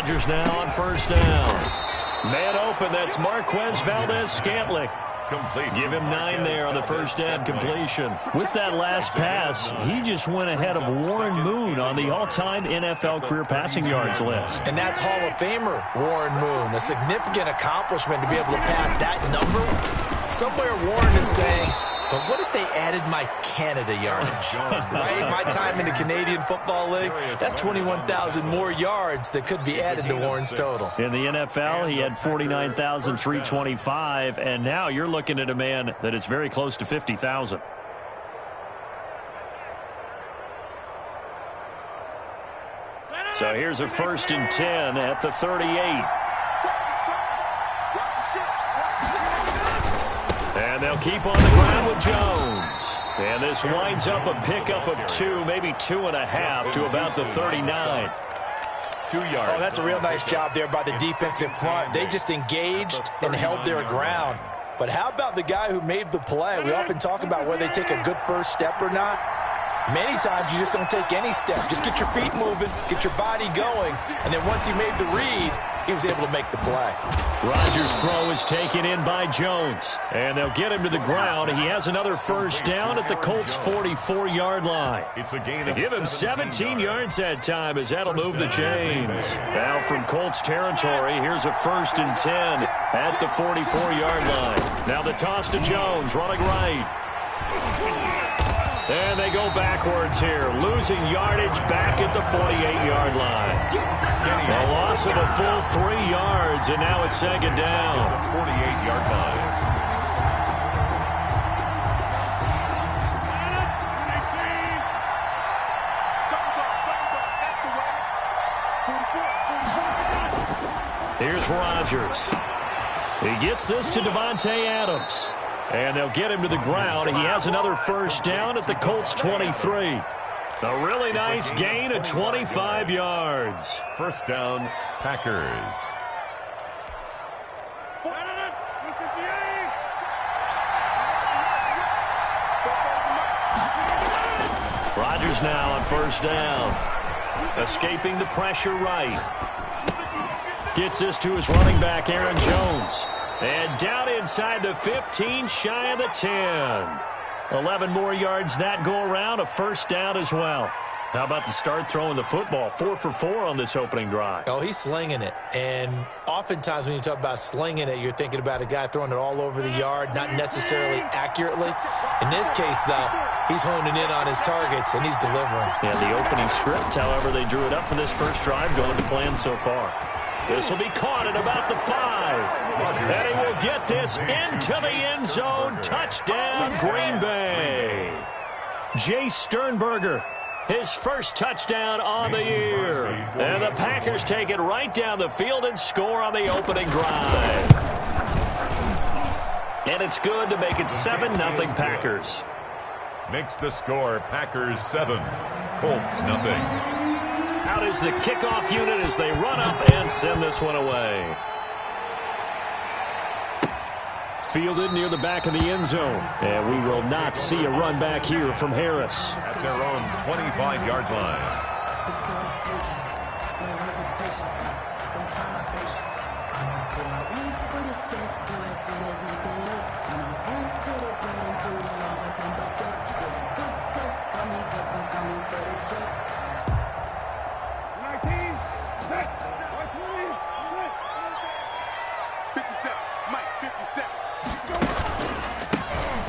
Rodgers now on first down. Man open, that's Marquez Valdez-Scantling. Complete. Give him 9 there on the first down completion. With that last pass, he just went ahead of Warren Moon on the all-time NFL career passing yards list. And that's Hall of Famer Warren Moon. A significant accomplishment to be able to pass that number. Somewhere Warren is saying, but what if they added my Canada yardage? Right? My time in the Canadian Football League, that's 21,000 more yards that could be added to Warren's total. In the NFL, he had 49,325, and now you're looking at a man that is very close to 50,000. So here's a 1st and 10 at the 38. And they'll keep on the ground with Jones. And this winds up a pickup of 2, maybe 2.5 to about the 39. 2 yards. Oh, that's a real nice job there by the defensive front. They just engaged and held their ground. But how about the guy who made the play? We often talk about whether they take a good first step or not. Many times you just don't take any step. Just get your feet moving, get your body going, and then once he made the read, he was able to make the play. Rodgers' throw is taken in by Jones, and they'll get him to the ground. He has another first down at the Colts' 44-yard line. It's a gain of Give him 17 yards that time, as that'll move the chains. Now from Colts territory, here's a 1st and 10 at the 44-yard line. Now the toss to Jones, running right. And they go backwards here, losing yardage back at the 48-yard line. A loss of a full 3 yards, and now it's 2nd down. 48-yard line. Here's Rodgers. He gets this to Davante Adams. And they'll get him to the ground. He has another first down at the Colts' 23. A really nice gain of 25 yards. First down, Packers. Rodgers now on first down. Escaping the pressure right. Gets this to his running back, Aaron Jones. And down inside the 15, shy of the 10. 11 more yards that go around, a first down as well. How about the start throwing the football? 4 for 4 on this opening drive. Oh, he's slinging it. And oftentimes when you talk about slinging it, you're thinking about a guy throwing it all over the yard, not necessarily accurately. In this case, though, he's honing in on his targets, and he's delivering. And the opening script, however, they drew it up for this first drive, going to plan so far. This will be caught at about the 5. And he will get this into the end zone. Touchdown, Green Bay. Jay Sternberger, his first touchdown on the year. And the Packers take it right down the field and score on the opening drive. And it's good to make it 7-0 Packers. Makes the score Packers 7, Colts 0. Out is the kickoff unit as they run up and send this one away. Fielded near the back of the end zone. And we will not see a run back here from Harris. At their own 25-yard line.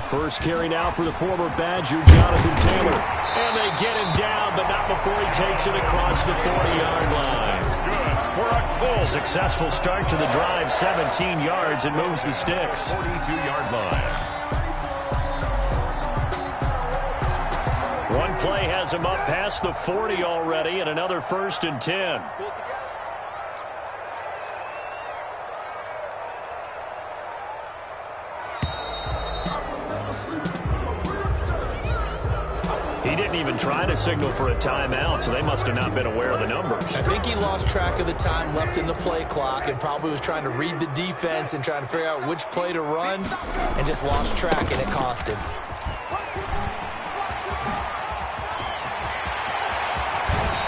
First carry now for the former Badger, Jonathan Taylor. And they get him down, but not before he takes it across the 40-yard line. Good for a goal. Successful start to the drive, 17 yards, and moves the sticks. 42-yard line. One play has him up past the 40 already, and another 1st and 10. He didn't even try to signal for a timeout, so they must have not been aware of the numbers. I think he lost track of the time left in the play clock and probably was trying to read the defense and trying to figure out which play to run and just lost track, and it cost him.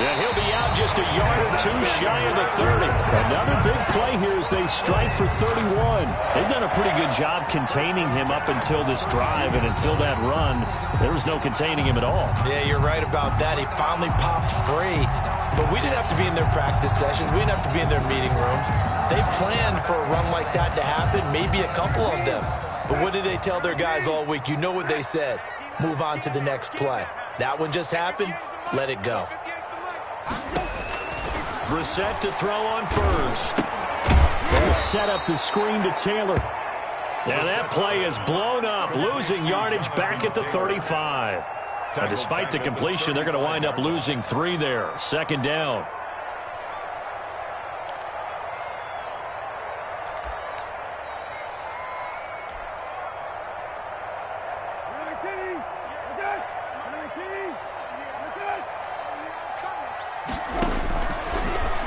And he'll be out down just a yard or two shy of the 30. Another big play here as they strike for 31. They've done a pretty good job containing him up until this drive, and until that run, there was no containing him at all. Yeah, you're right about that. He finally popped free. But we didn't have to be in their practice sessions. We didn't have to be in their meeting rooms. They planned for a run like that to happen, maybe a couple of them. But what did they tell their guys all week? You know what they said. Move on to the next play. That one just happened. Let it go. Brissett to throw on first. They'll set up the screen to Taylor. And that play is blown up, losing yardage back at the 35. Now, despite the completion, they're going to wind up losing 3 there. Second down.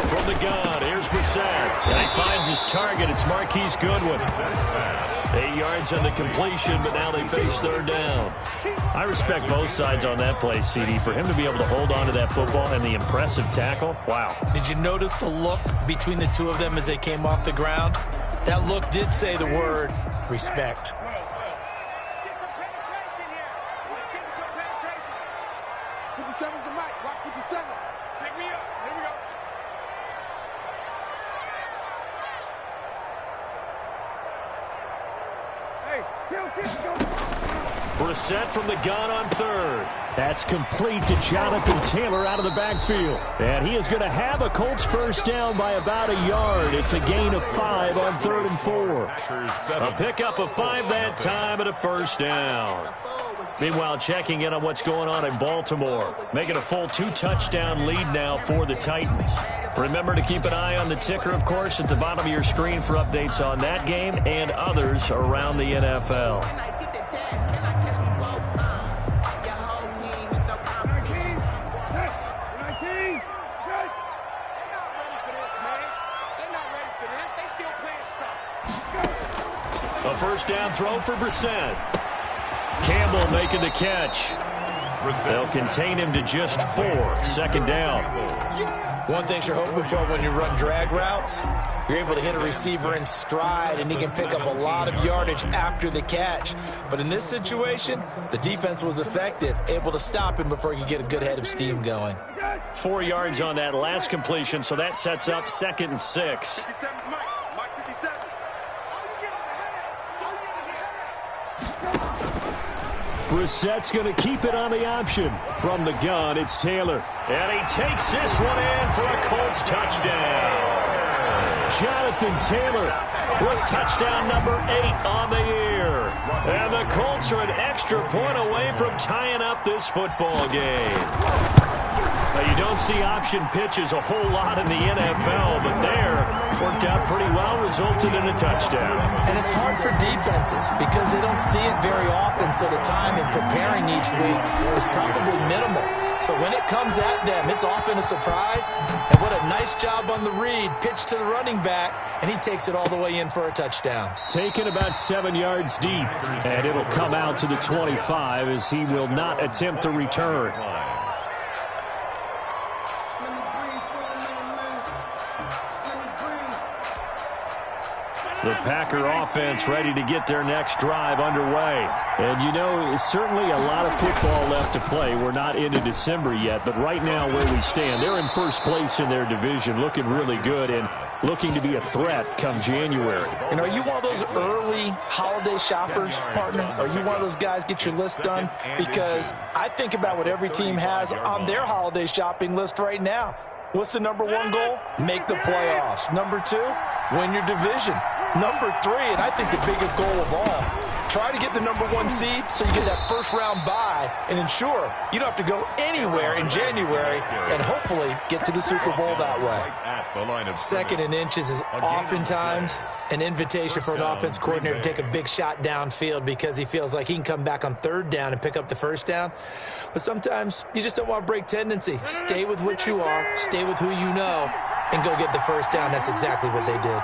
From the gun, here's Brissett. And he finds his target. It's Marquise Goodwin. 8 yards on the completion, but now they face third down. I respect both sides on that play, CD. For him to be able to hold on to that football and the impressive tackle, wow. Did you notice the look between the two of them as they came off the ground? That look did say the word respect. Brissett from the gun on third. That's complete to Jonathan Taylor out of the backfield. And he is going to have a Colts first down by about a yard. It's a gain of 5 on 3rd and 4. A pickup of 5 that time and a first down. Meanwhile, checking in on what's going on in Baltimore. Making a full 2-touchdown lead now for the Titans. Remember to keep an eye on the ticker, of course, at the bottom of your screen for updates on that game and others around the NFL. A first down throw for Brissett. Campbell making the catch. They'll contain him to just 4. Second down. One thing you're hoping for when you run drag routes, you're able to hit a receiver in stride, and he can pick up a lot of yardage after the catch. But in this situation, the defense was effective, able to stop him before he could get a good head of steam going. 4 yards on that last completion, so that sets up 2nd and 6. Brissett's going to keep it on the option. From the gun, it's Taylor. And he takes this one in for a Colts touchdown. Jonathan Taylor with touchdown number 8 on the year. And the Colts are an extra point away from tying up this football game. Now, you don't see option pitches a whole lot in the NFL, but there worked out pretty well, resulted in a touchdown. And it's hard for defenses because they don't see it very often, so the time in preparing each week is probably minimal. So when it comes at them, it's often a surprise. And what a nice job on the read. Pitch to the running back, and he takes it all the way in for a touchdown. Taken about 7 yards deep, and it'll come out to the 25 as he will not attempt to return. The Packer offense ready to get their next drive underway. And, you know, it's certainly a lot of football left to play. We're not into December yet, but right now where we stand, they're in first place in their division, looking really good and looking to be a threat come January. And are you one of those early holiday shoppers, partner? Are you one of those guys get your list done? Because I think about what every team has on their holiday shopping list right now. What's the number 1 goal? Make the playoffs. Number 2, win your division. Number 3, and I think the biggest goal of all, try to get the number 1 seed so you get that first-round bye and ensure you don't have to go anywhere in January and hopefully get to the Super Bowl that way. 2nd and inches is oftentimes an invitation for an offense coordinator to take a big shot downfield because he feels like he can come back on 3rd down and pick up the first down. But sometimes you just don't want to break tendency. Stay with what you are, stay with who you know, and go get the first down. That's exactly what they did.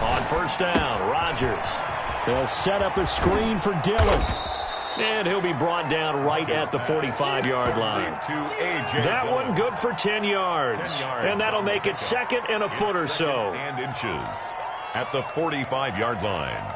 On first down, Rodgers. They'll set up a screen for Dillon. And he'll be brought down right at the 45-yard line. That one good for 10 yards. And that'll make it second and a foot or so. And inches at the 45-yard line.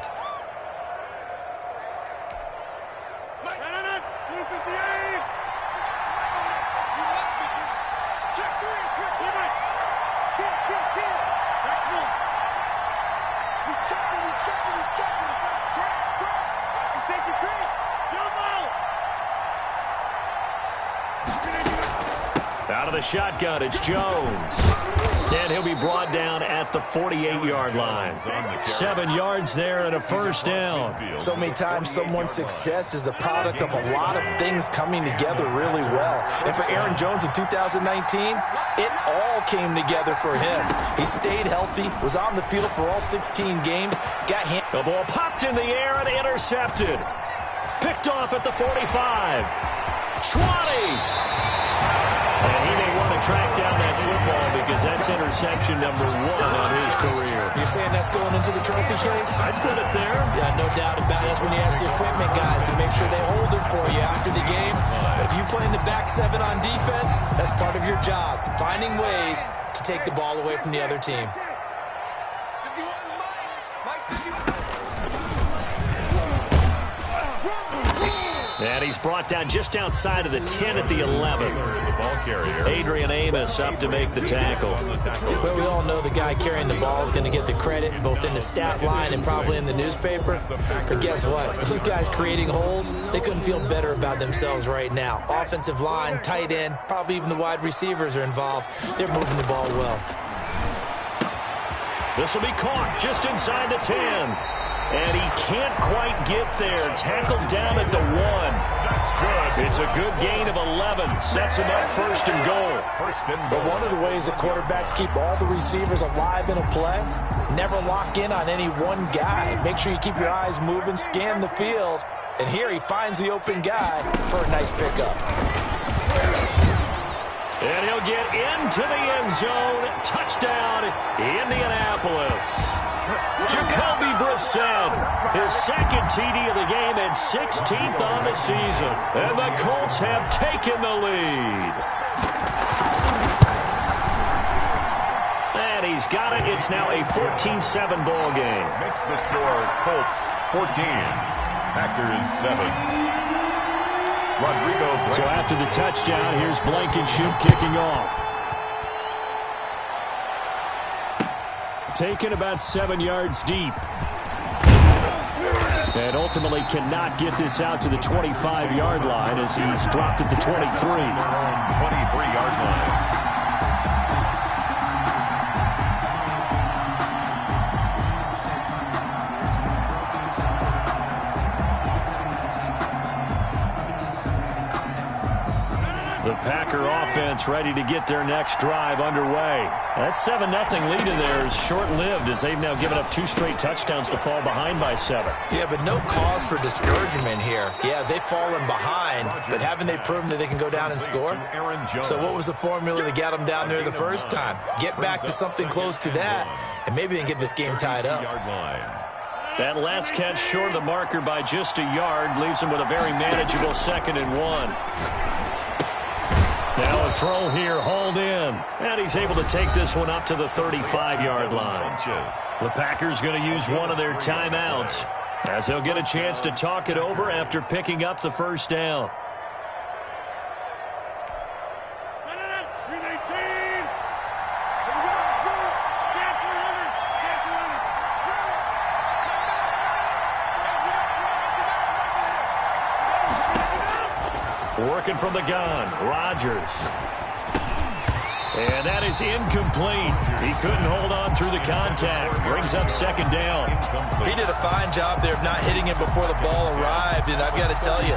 Out of the shotgun, it's Jones. And he'll be brought down at the 48-yard line. 7 yards there and a first down. So many times someone's success is the product of a lot of things coming together really well. And for Aaron Jones in 2019, it all came together for him. He stayed healthy, was on the field for all 16 games, got him. The ball popped in the air and intercepted. Picked off at the 45. 20. And he may want to track down that football because that's interception number 1 on his career. You're saying that's going into the trophy case? I'd put it there. Yeah, no doubt about it. That's when you ask the equipment guys to make sure they hold it for you after the game. But if you play in the back 7 on defense, that's part of your job, finding ways to take the ball away from the other team. And he's brought down just outside of the 10 at the 11. The ball carrier. Adrian Amos up to make the tackle. But we all know the guy carrying the ball is going to get the credit, both in the stat line and probably in the newspaper. But guess what? Those guys creating holes, they couldn't feel better about themselves right now. Offensive line, tight end, probably even the wide receivers are involved. They're moving the ball well. This will be caught just inside the 10. And he can't quite get there. Tackled down at the 1. That's good. It's a good gain of 11. Sets him up first and goal. But one of the ways that quarterbacks keep all the receivers alive in a play, never lock in on any one guy. Make sure you keep your eyes moving, scan the field. And here he finds the open guy for a nice pickup. And he'll get into the end zone. Touchdown, Indianapolis. Jacoby Brissett, his second TD of the game and 16th on the season. And the Colts have taken the lead. And he's got it. It's now a 14-7 ball game. Makes the score Colts 14, Packers 7. Rodrigo. So after the touchdown, here's Blankenship kicking off. Taken about 7 yards deep. And ultimately cannot get this out to the 25-yard line as he's dropped at the 23. 23-yard line. The Packer offense ready to get their next drive underway. That 7-0 lead in there is short-lived as they've now given up 2 straight touchdowns to fall behind by 7. Yeah, but no cause for discouragement here. Yeah, they've fallen behind, but haven't they proven that they can go down and score? So what was the formula that got them down there the first time? Get back to something close to that, and maybe they can get this game tied up. That last catch short of the marker by just a yard leaves them with a very manageable 2nd and 1. Now a throw here, hauled in. And he's able to take this one up to the 35-yard line. The Packers going to use one of their timeouts as they'll get a chance to talk it over after picking up the first down. Working from the gun, Rodgers. And that is incomplete. He couldn't hold on through the contact. Brings up 2nd down. He did a fine job there of not hitting him before the ball arrived, and I've got to tell you,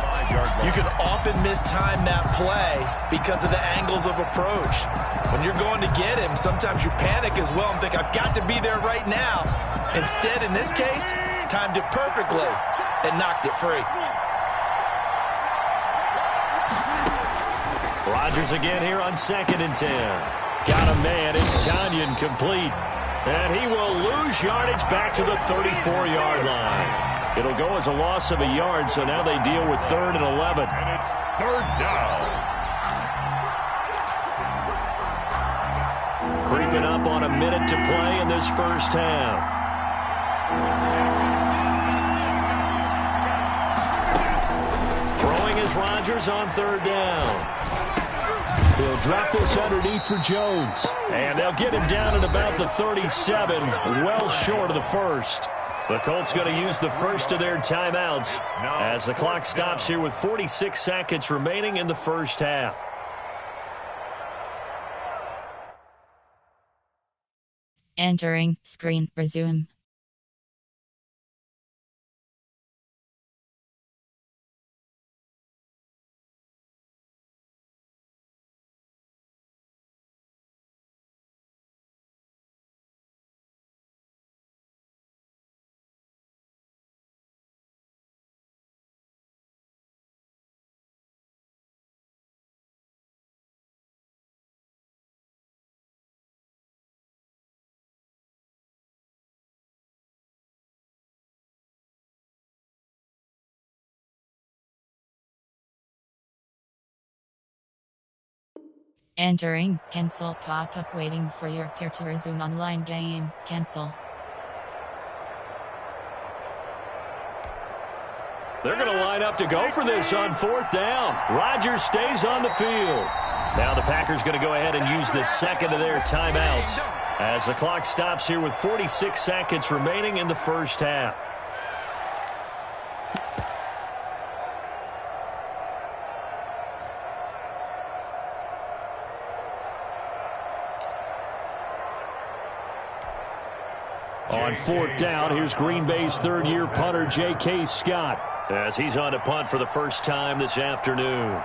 you can often mistime that play because of the angles of approach. When you're going to get him, sometimes you panic as well and think, I've got to be there right now. Instead, in this case, timed it perfectly and knocked it free. Rodgers again here on 2nd and 10. Got a man. It's Tonyan complete. And he will lose yardage back to the 34-yard line. It'll go as a loss of a yard, so now they deal with 3rd and 11. And it's 3rd down. Creeping up on a minute to play in this first half. Throwing is Rodgers on 3rd down. He'll drop this underneath for Jones. And they'll get him down at about the 37, well short of the first. The Colts going to use the first of their timeouts as the clock stops here with 46 seconds remaining in the first half. Entering screen, resume. Entering, cancel pop-up waiting for your peer to resume online game, cancel. They're going to line up to go for this on 4th down. Rodgers stays on the field. Now the Packers going to go ahead and use the second of their timeouts as the clock stops here with 46 seconds remaining in the first half. On 4th down, here's Green Bay's 3rd-year punter, J.K. Scott, as he's on to punt for the first time this afternoon.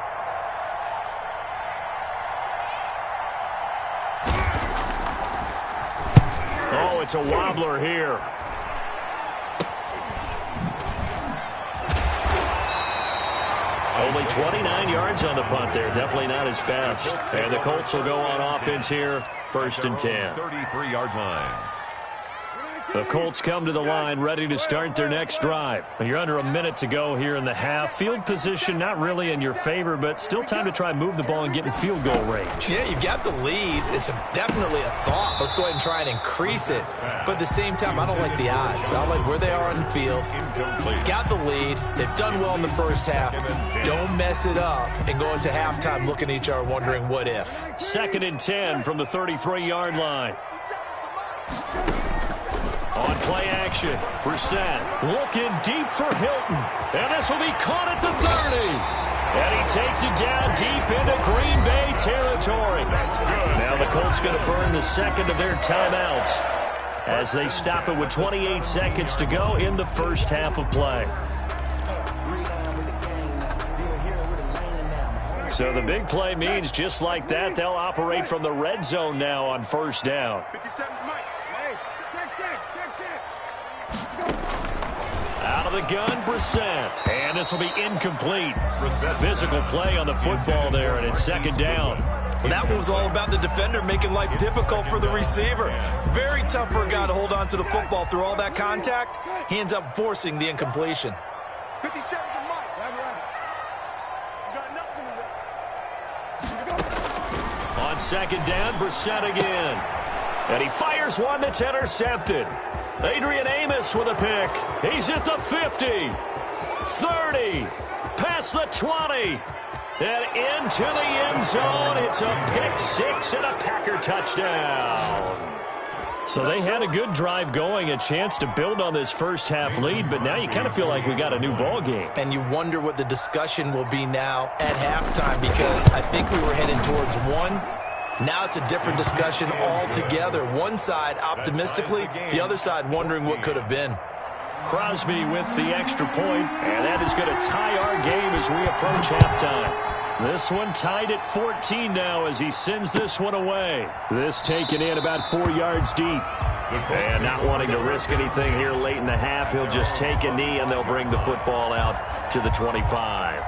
Oh, it's a wobbler here. Only 29 yards on the punt there. Definitely not his best. And the Colts will go on offense here, 1st and 10. 33-yard line. The Colts come to the line ready to start their next drive. You're under a minute to go here in the half. Field position not really in your favor, but still time to try and move the ball and get in field goal range. Yeah, you've got the lead. It's definitely a thought. Let's go ahead and try and increase it. But at the same time, I don't like the odds. I like where they are on the field. Got the lead. They've done well in the first half. Don't mess it up and go into halftime looking at each other wondering what if. 2nd and 10 from the 33-yard line. On play action, Brissett looking deep for Hilton. And this will be caught at the 30. And he takes it down deep into Green Bay territory. Now the Colts going to burn the second of their timeouts as they stop it with 28 seconds to go in the first half of play. So the big play means just like that, they'll operate from the red zone now on 1st down. Out of the gun, Brissett. And this will be incomplete. Physical play on the football there, and it's 2nd down. Well, that one was all about the defender making life difficult for the receiver. Very tough for a guy to hold on to the football through all that contact. He ends up forcing the incompletion. 57 to Mike. You got nothing. On 2nd down, Brissett again. And he fires one that's intercepted. Adrian Amos with a pick. He's at the 50, 30, past the 20, and into the end zone. It's a pick 6 and a Packer touchdown. So they had a good drive going, a chance to build on this first half lead, but now you kind of feel like we got a new ball game. And you wonder what the discussion will be now at halftime, because I think we were heading towards one. Now it's a different discussion altogether. One side optimistically, the other side wondering what could have been. Crosby with the extra point, and that is going to tie our game as we approach halftime. This one tied at 14 now as he sends this one away. This taken in about 4 yards deep. And not wanting to risk anything here late in the half, he'll just take a knee and they'll bring the football out to the 25.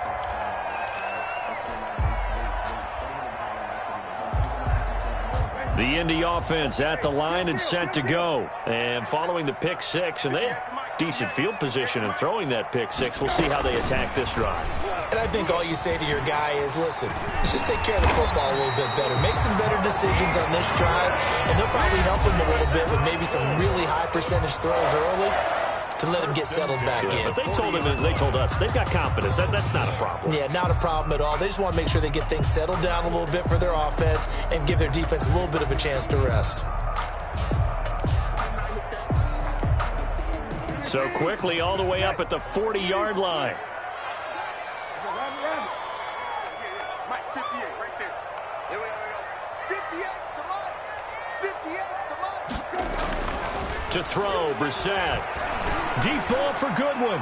The Indy offense at the line and set to go. And following the pick 6, and they decent field position and throwing that pick six. We'll see how they attack this drive. And I think all you say to your guy is, listen, let's just take care of the football a little bit better. Make some better decisions on this drive, and they'll probably help him a little bit with maybe some really high percentage throws early to let him get settled back in. But they told him, and they told us, they've got confidence. That's not a problem. Yeah, not a problem at all. They just want to make sure they get things settled down a little bit for their offense and give their defense a little bit of a chance to rest. So quickly all the way up at the 40-yard line. Mike, 58 right there. Here we go. 58 to Mike. 58 to Mike. To throw, Brissett. Deep ball for Goodwin.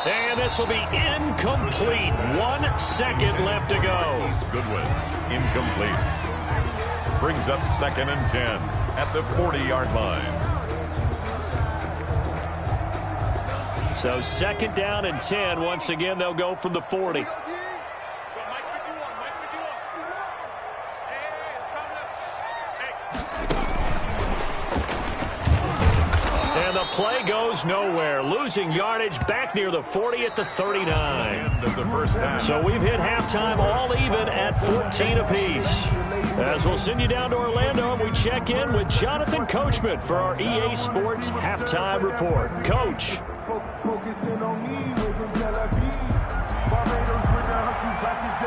And this will be incomplete. 1 second left to go. Goodwin, incomplete. Brings up 2nd and 10 at the 40-yard line. So 2nd down and 10. Once again, they'll go from the 40. And the play goes nowhere. Losing yardage back near the 40 at the 39. End of the first half. So we've hit halftime all even at 14 apiece. As we'll send you down to Orlando, and we check in with Jonathan Coachman for our EA Sports Halftime Report. Coach. Focusing on me, way from Tel Aviv. Barbados with the hustle practice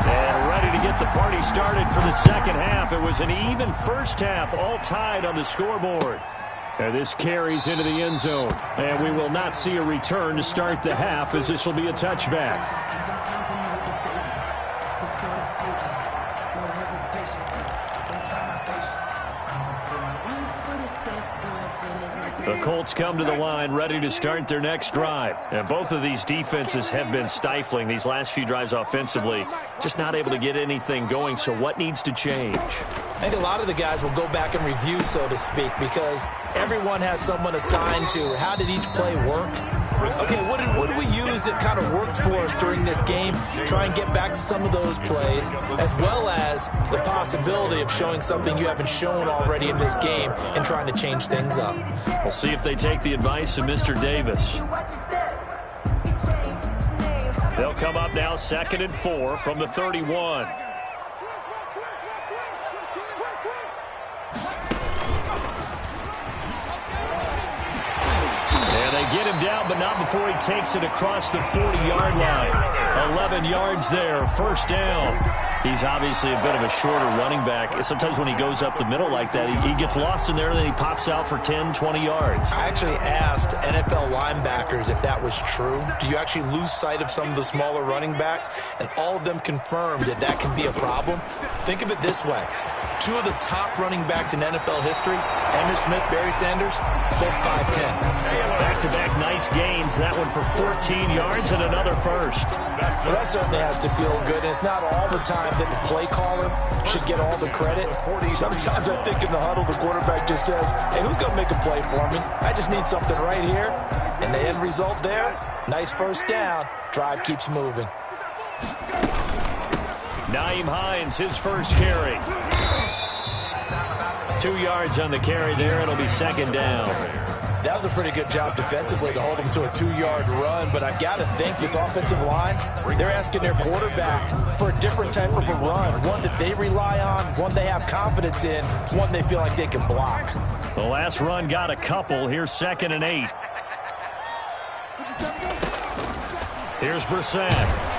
And ready to get the party started for the second half. It was an even first half, all tied on the scoreboard. And this carries into the end zone. And we will not see a return to start the half, as this will be a touchback. The Colts come to the line ready to start their next drive. And both of these defenses have been stifling these last few drives offensively. Just not able to get anything going. So what needs to change? I think a lot of the guys will go back and review, so to speak, because everyone has someone assigned to how did each play work. Okay, what did we use that kind of worked for us during this game? Try and get back to some of those plays, as well as the possibility of showing something you haven't shown already in this game and trying to change things up. We'll see if they take the advice of Mr. Davis. They'll come up now 2nd and 4 from the 31. Get him down, but not before he takes it across the 40-yard line. 11 yards there, first down. He's obviously a bit of a shorter running back. Sometimes when he goes up the middle like that, he gets lost in there, and then he pops out for 10, 20 yards. I actually asked NFL linebackers if that was true. Do you actually lose sight of some of the smaller running backs? And all of them confirmed that that can be a problem. Think of it this way. 2 of the top running backs in NFL history, Emmitt Smith, Barry Sanders, both 5'10". Back-to-back nice gains. That one for 14 yards and another first. Well, that certainly has to feel good. And it's not all the time that the play caller should get all the credit. Sometimes I think in the huddle, the quarterback just says, hey, who's going to make a play for me? I just need something right here. And the end result there, nice first down. Drive keeps moving. Nyheim Hines, his first carry. 2 yards on the carry there. It'll be 2nd down. That was a pretty good job defensively to hold him to a 2-yard run, but I've got to think this offensive line, they're asking their quarterback for a different type of a run, one that they rely on, one they have confidence in, one they feel like they can block. The last run got a couple. Here's 2nd and 8. Here's Brissett.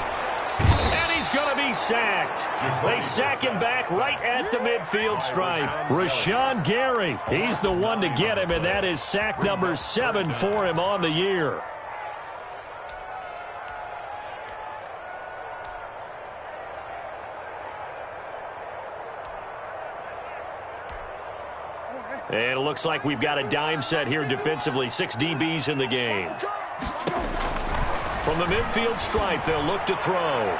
Going to be sacked. They sack him back right at the midfield stripe. Rashawn Gary, he's the one to get him, and that is sack number 7 for him on the year. And it looks like we've got a dime set here defensively. 6 DBs in the game. From the midfield stripe, they'll look to throw.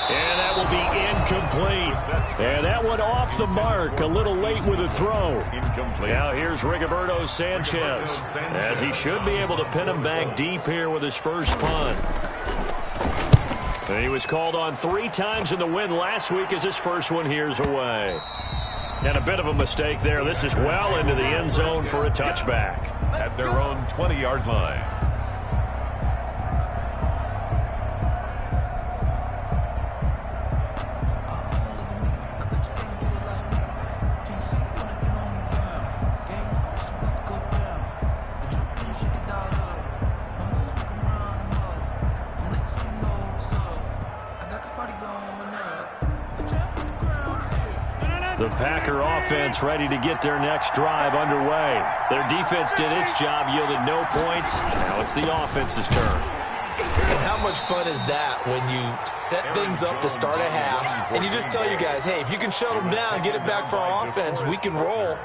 And that will be incomplete. And that one off the mark, a little late with a throw. Incomplete. Now here's Rigoberto Sanchez, as he should be able to pin him back deep here with his first punt. And he was called on 3 times in the win last week, as his first one here's away. And a bit of a mistake there. This is well into the end zone for a touchback. at their own 20-yard line. The Packer offense ready to get their next drive underway. Their defense did its job, yielded no points. Now it's the offense's turn. And how much fun is that when you set things up to start a half, and you just tell your guys, hey, if you can shut them down, get it back for our offense, we can roll.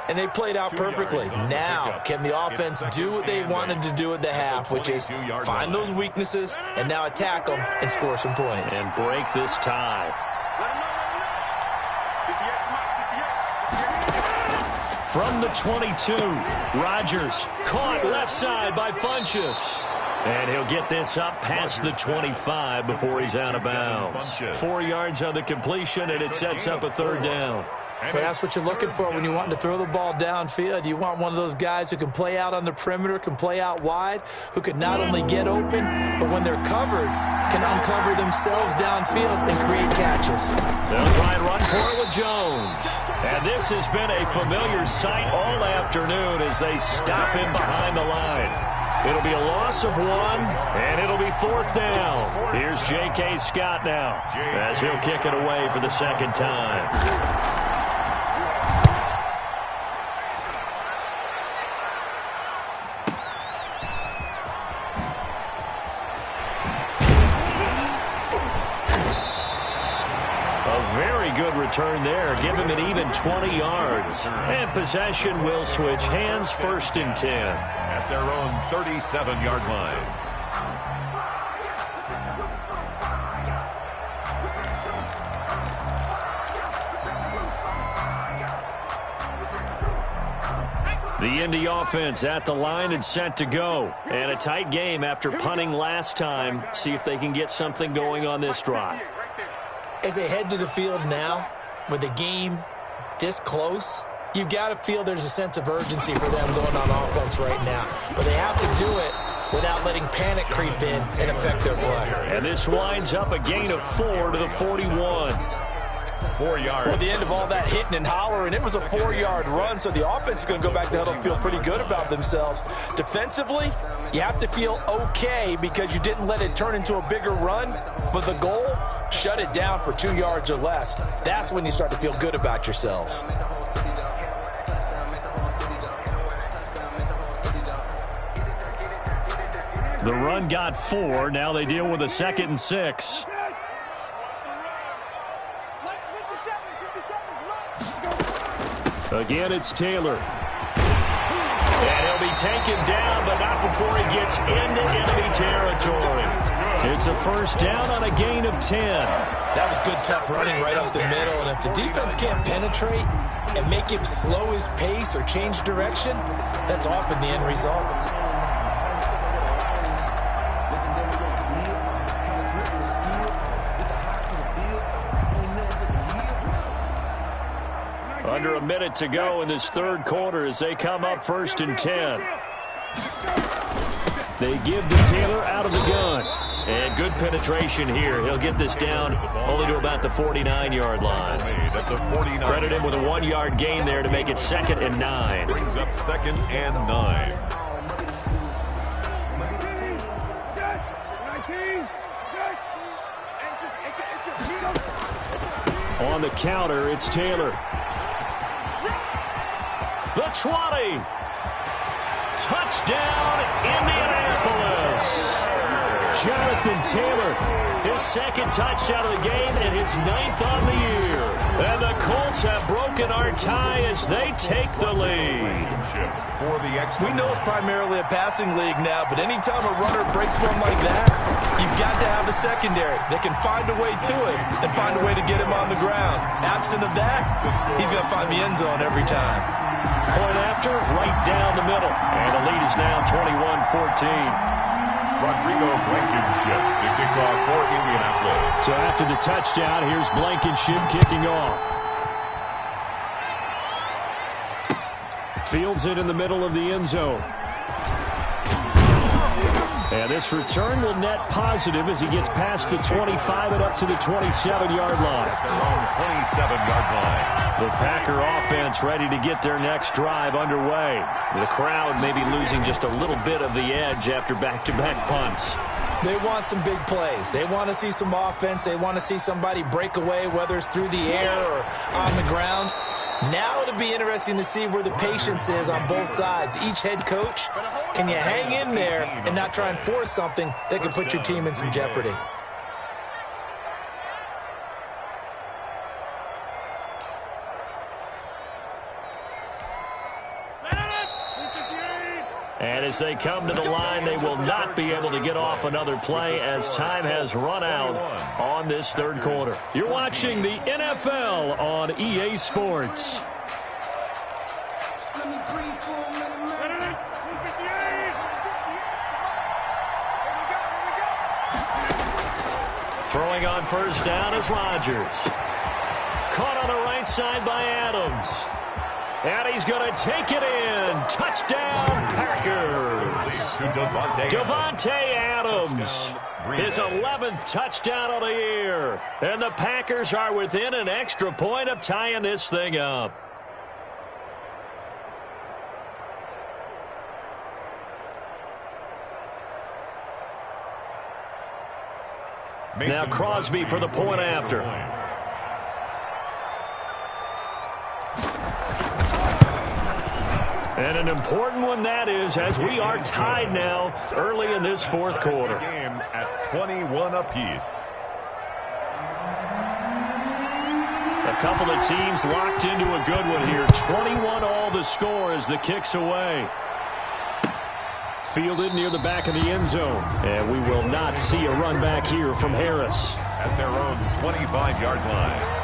And they played out perfectly. Now, can the offense do what they wanted to do at the half, which is find those weaknesses and now attack them and score some points. And break this tie. From the 22, Rodgers caught left side by Funchess. And he'll get this up past the 25 before he's out of bounds. 4 yards on the completion, and it sets up a third down. But that's what you're looking for when you want to throw the ball downfield. You want one of those guys who can play out on the perimeter, can play out wide, who can not only get open, but when they're covered, can uncover themselves downfield and create catches. They'll try and run for it with Jones. And this has been a familiar sight all afternoon as they stop him behind the line. It'll be a loss of 1, and it'll be fourth down. Here's J.K. Scott now as he'll kick it away for the second time. Good return there. Give him an even 20 yards. And possession will switch hands, first and 10. At their own 37-yard line. The Indy offense at the line and set to go. And a tight game after punting last time. See if they can get something going on this drive. As they head to the field now, with the game this close, you've got to feel there's a sense of urgency for them going on offense right now. But they have to do it without letting panic creep in and affect their play. And this winds up a gain of 4 to the 41. 4 yards. Well, the end of all that hitting and hollering, it was a 4-yard run, so the offense is going to go back to huddle and feel pretty good about themselves. Defensively, you have to feel okay because you didn't let it turn into a bigger run, but the goal, shut it down for 2 yards or less. That's when you start to feel good about yourselves. The run got 4. Now they deal with a 2nd and 6. Again, it's Taylor. And he'll be taken down, but not before he gets into enemy territory. It's a first down on a gain of 10. That was good, tough running right up the middle. And if the defense can't penetrate and make him slow his pace or change direction, that's often the end result. Under a minute to go in this third quarter as they come up first and 10. They give to Taylor out of the gun. And good penetration here. He'll get this down only to about the 49-yard line. Credit him with a 1-yard gain there to make it 2nd and 9. Brings up 2nd and 9. On the counter, it's Taylor. The 20. Touchdown, Indianapolis. Jonathan Taylor, his 2nd touchdown of the game and his 9th on the year. And the Colts have broken our tie as they take the lead. We know it's primarily a passing league now, but anytime a runner breaks one like that, you've got to have a secondary that can find a way to it and find a way to get him on the ground. Absent of that, he's going to find the end zone every time. Point after, right down the middle. And the lead is now 21-14. Rodrigo Blankenship to kick off for Indianapolis. So after the touchdown, here's Blankenship kicking off. Fields it in the middle of the end zone. And this return will net positive as he gets past the 25 and up to the 27-yard line. At their own 27-yard line. The Packer offense ready to get their next drive underway. The crowd may be losing just a little bit of the edge after back-to-back punts. They want some big plays. They want to see some offense. They want to see somebody break away, whether it's through the air or on the ground. Now it'll be interesting to see where the patience is on both sides. Each head coach, can you hang in there and not try and force something that could put your team in some jeopardy? And as they come to the line, they will not be able to get off another play as time has run out on this third quarter. You're watching the NFL on EA Sports. Throwing on first down is Rodgers. Caught on the right side by Adams. And he's going to take it in. Touchdown, Packers. Davante Adams. His 11th touchdown of the year. And the Packers are within an extra point of tying this thing up. Now Crosby for the point after. And an important one that is, as we are tied now early in this fourth quarter. Game at 21 apiece. A couple of teams locked into a good one here. 21 all the score as the kick's away. Fielded near the back of the end zone. And we will not see a run back here from Harris. At their own 25-yard line.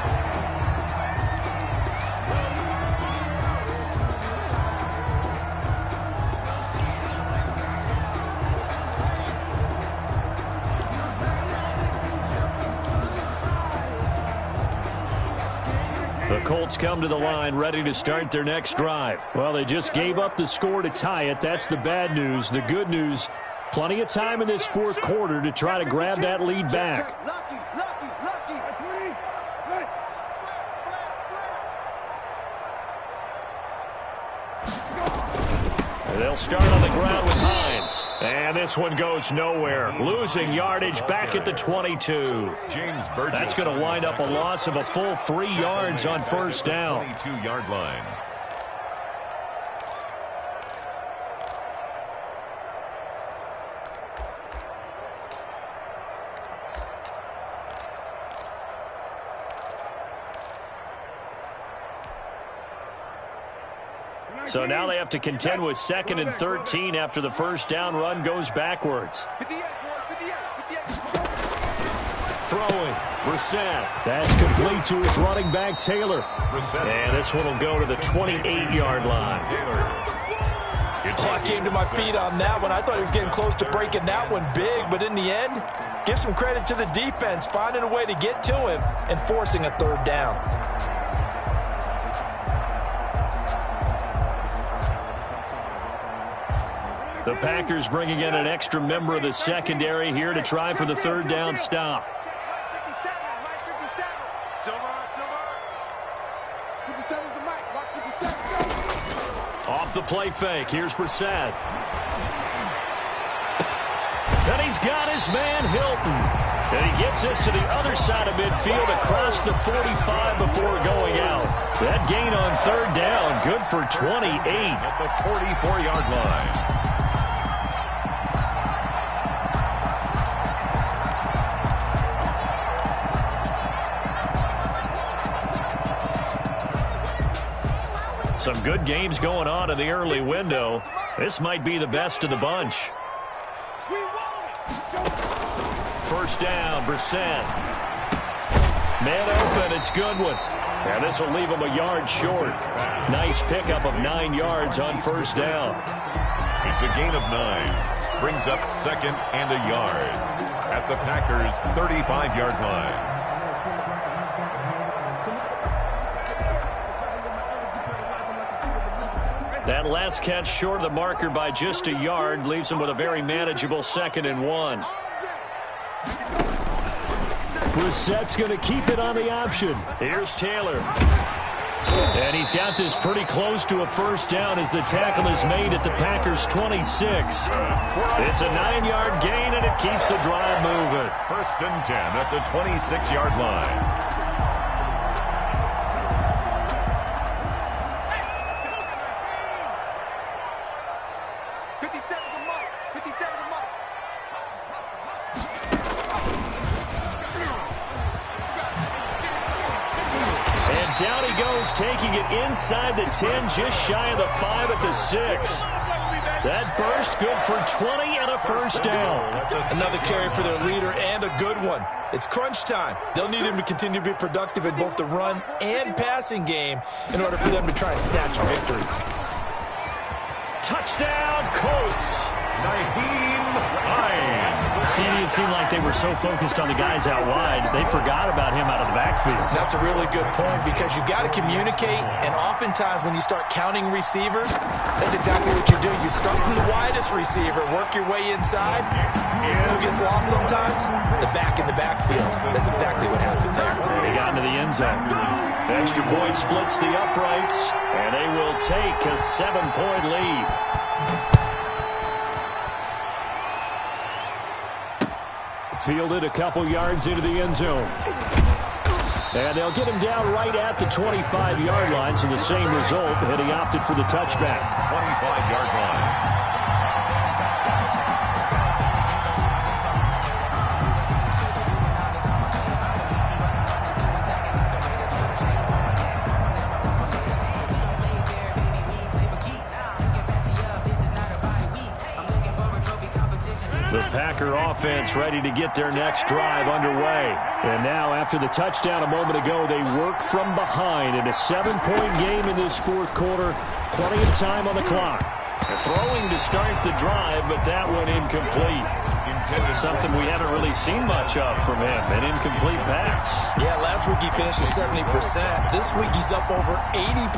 The Colts come to the line ready to start their next drive. Well, they just gave up the score to tie it. That's the bad news. The good news, plenty of time in this fourth quarter to try to grab that lead back. They'll start on the ground with Hines. And this one goes nowhere. Losing yardage back at the 22. James Burgess. That's going to wind up a loss of a full 3 yards on first down. 22-yard line. So now they have to contend with 2nd and 13 after the first down run goes backwards. Throwing, Brissett. That's complete to his running back, Taylor. And this one will go to the 28-yard line. I came to my feet on that one. I thought he was getting close to breaking that one big, but in the end, give some credit to the defense, finding a way to get to him and forcing a third down. The Packers bringing in an extra member of the secondary here to try for the third down stop. Off the play fake. Here's Brissett. And he's got his man Hilton. And he gets this to the other side of midfield across the 45 before going out. That gain on third down, good for 28. At the 44-yard line. Some good games going on in the early window. This might be the best of the bunch. First down, Brissett. Man open, it's Goodwin. And this will leave him a yard short. Nice pickup of 9 yards on first down. It's a gain of 9. Brings up 2nd and a yard. At the Packers' 35-yard line. That last catch short of the marker by just a yard leaves him with a very manageable 2nd and 1. Brissett's going to keep it on the option. Here's Taylor. And he's got this pretty close to a first down as the tackle is made at the Packers' 26. It's a 9-yard gain, and it keeps the drive moving. 1st and 10 at the 26-yard line. Down he goes, taking it inside the 10, just shy of the 5 at the 6. That burst good for 20 and a first down. Another carry for their leader and a good one. It's crunch time. They'll need him to continue to be productive in both the run and passing game in order for them to try and snatch a victory. Touchdown, Colts. Nyheim Hines. See, it seemed like they were so focused on the guys out wide, they forgot about him out of the backfield. That's a really good point because you've got to communicate, and oftentimes when you start counting receivers, that's exactly what you do. You start from the widest receiver, work your way inside. Who gets lost sometimes? The back in the backfield. That's exactly what happened there. They got into the end zone. The extra point splits the uprights, and they will take a 7-point lead. Fielded a couple yards into the end zone. And they'll get him down right at the 25-yard line, so the same result, and he opted for the touchback. 25-yard line. The Packer offense ready to get their next drive underway. And now, after the touchdown a moment ago, they work from behind in a 7-point game in this 4th quarter. Plenty of time on the clock. They're throwing to start the drive, but that one incomplete. Something we haven't really seen much of from him, an incomplete pass. Yeah, last week he finished at 70%. This week he's up over 80%.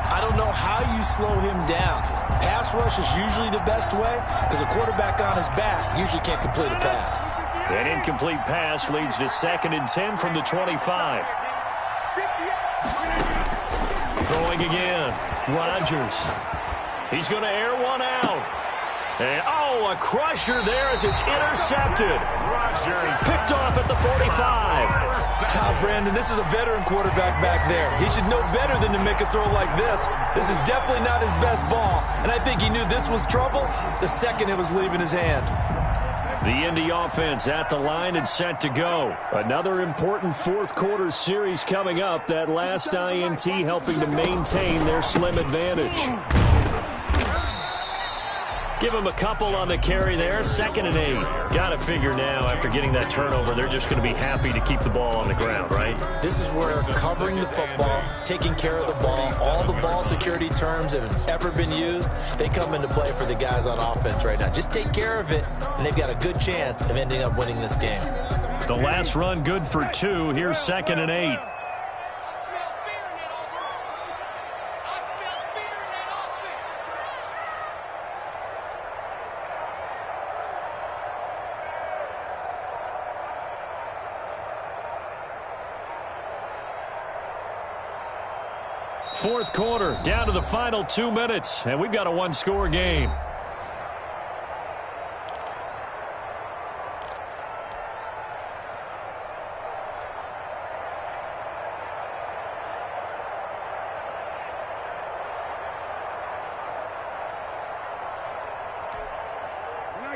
I don't know how you slow him down. Pass rush is usually the best way because a quarterback on his back usually can't complete a pass. An incomplete pass leads to 2nd and 10 from the 25. Throwing again. Rodgers. He's going to air one out. And, a crusher there as it's intercepted. Picked off at the 45. Brandon, this is a veteran quarterback back there. He should know better than to make a throw like this. This is definitely not his best ball, and I think he knew this was trouble the second it was leaving his hand. The Indy offense at the line and set to go. Another important 4th quarter series coming up. That last INT helping to maintain their slim advantage. Give him a couple on the carry there. 2nd and 8. Got to figure now, after getting that turnover, they're just going to be happy to keep the ball on the ground, right? This is where covering the football, taking care of the ball, all the ball security terms that have ever been used, they come into play for the guys on offense right now. Just take care of it, and they've got a good chance of ending up winning this game. The last run good for 2. Here's 2nd and 8. Fourth quarter, down to the final 2 minutes, and we've got a one-score game.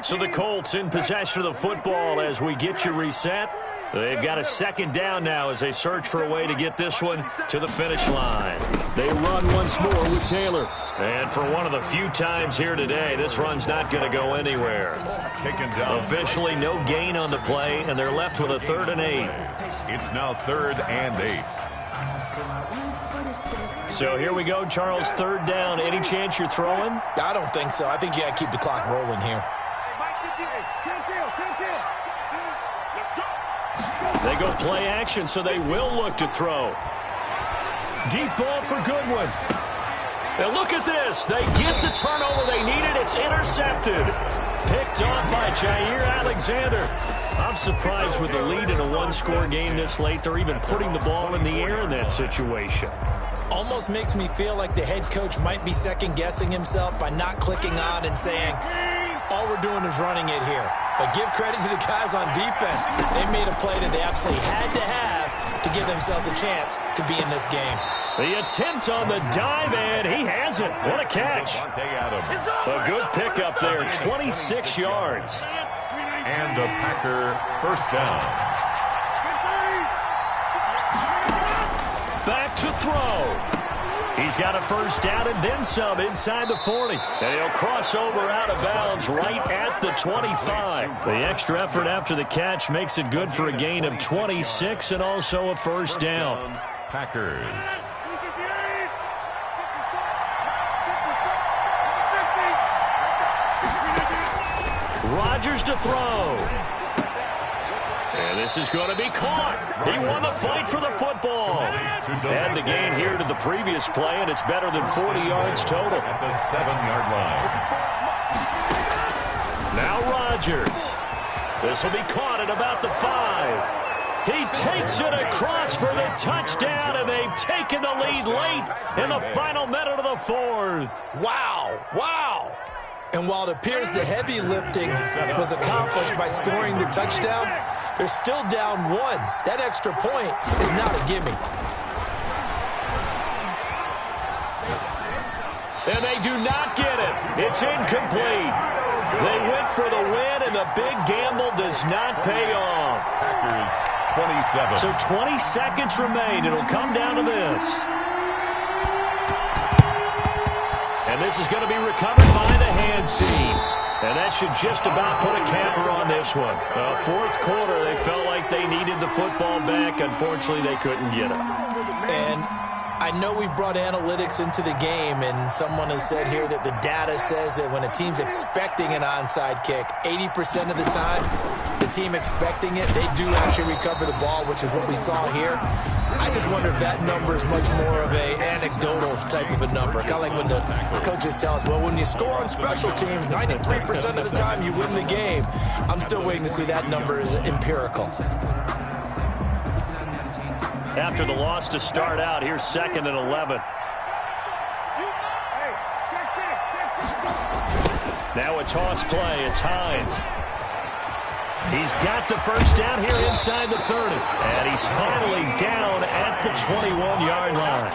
So the Colts in possession of the football as we get you reset. They've got a 2nd down now as they search for a way to get this one to the finish line. They run once more with Taylor. And for one of the few times here today, this run's not going to go anywhere. Taken down. Officially no gain on the play, and they're left with a 3rd and 8. It's now 3rd and 8. So here we go, Charles, 3rd down. Any chance you're throwing? I don't think so. I think you got to keep the clock rolling here. They go play action, so they will look to throw. Deep ball for Goodwin. And look at this. They get the turnover they needed. It's intercepted. Picked off by Jair Alexander. I'm surprised with the lead in a one-score game this late. They're even putting the ball in the air in that situation. Almost makes me feel like the head coach might be second-guessing himself by not clicking on and saying, all we're doing is running it here. But give credit to the guys on defense. They made a play that they absolutely had to have to give themselves a chance to be in this game. The attempt on the dive, and he has it. What a catch. A good pickup there, 26 yards. And a Packer first down. Back to throw. He's got a first down and then some inside the 40. And he'll cross over out of bounds right at the 25. The extra effort after the catch makes it good for a gain of 26 and also a first down. Packers. Rodgers to throw. And this is going to be caught. He won the fight for the football. Add the gain here to the previous play, and it's better than 40 yards total. At the 7-yard line. Now Rodgers. This will be caught at about the 5. He takes it across for the touchdown, and they've taken the lead late in the final minute of the 4th. Wow. Wow. And while it appears the heavy lifting was accomplished by scoring the touchdown, they're still down 1. That extra point is not a gimme. And they do not get it. It's incomplete. They went for the win, and the big gamble does not pay off. Packers 27. So 20 seconds remain. It'll come down to this. And this is going to be recovered by the hands team. And that should just about put a capper on this one. Fourth quarter, they felt like they needed the football back. Unfortunately, they couldn't get it. And I know we've brought analytics into the game, and someone has said here that the data says that when a team's expecting an onside kick, 80% of the time, the team expecting it, they do actually recover the ball, which is what we saw here. I just wonder if that number is much more of a anecdotal type of a number. Kind of like when the coaches tell us, well, when you score on special teams, 93% of the time you win the game. I'm still waiting to see that number is empirical. After the loss to start out, here's 2nd and 11. Now a toss play. It's Hines. He's got the first down here inside the 30. And he's finally down at the 21-yard line.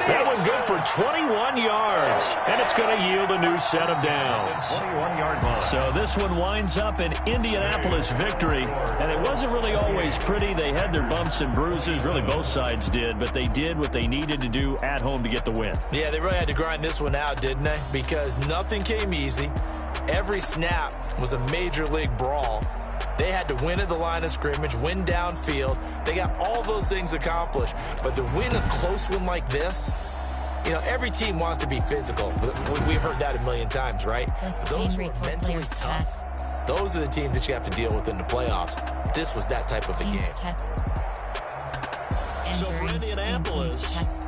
That one good for 21 yards. And it's going to yield a new set of downs. 21-yard line. So this one winds up an Indianapolis victory. And it wasn't really always pretty. They had their bumps and bruises. Really, both sides did. But they did what they needed to do at home to get the win. Yeah, they really had to grind this one out, didn't they? Because nothing came easy. Every snap was a major league brawl. They had to win at the line of scrimmage, win downfield. They got all those things accomplished. But to win a close one like this, you know, every team wants to be physical. We've heard that a million times, right? Those who are mentally tough, those are the teams that you have to deal with in the playoffs. This was that type of a game. So for Indianapolis,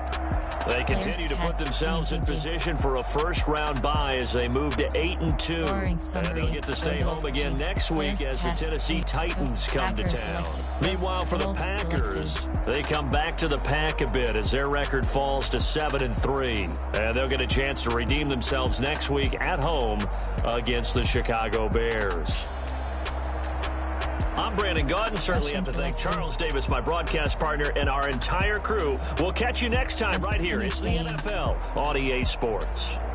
they continue to put themselves in position for a first-round bye as they move to 8-2. And they'll get to stay home again next week as the Tennessee Titans come to town. Meanwhile, for the Packers, they come back to the pack a bit as their record falls to 7-3. And they'll get a chance to redeem themselves next week at home against the Chicago Bears. I'm Brandon Gaudin. Certainly have to thank Charles Davis, my broadcast partner, and our entire crew. We'll catch you next time right here. It's the NFL on EA Sports.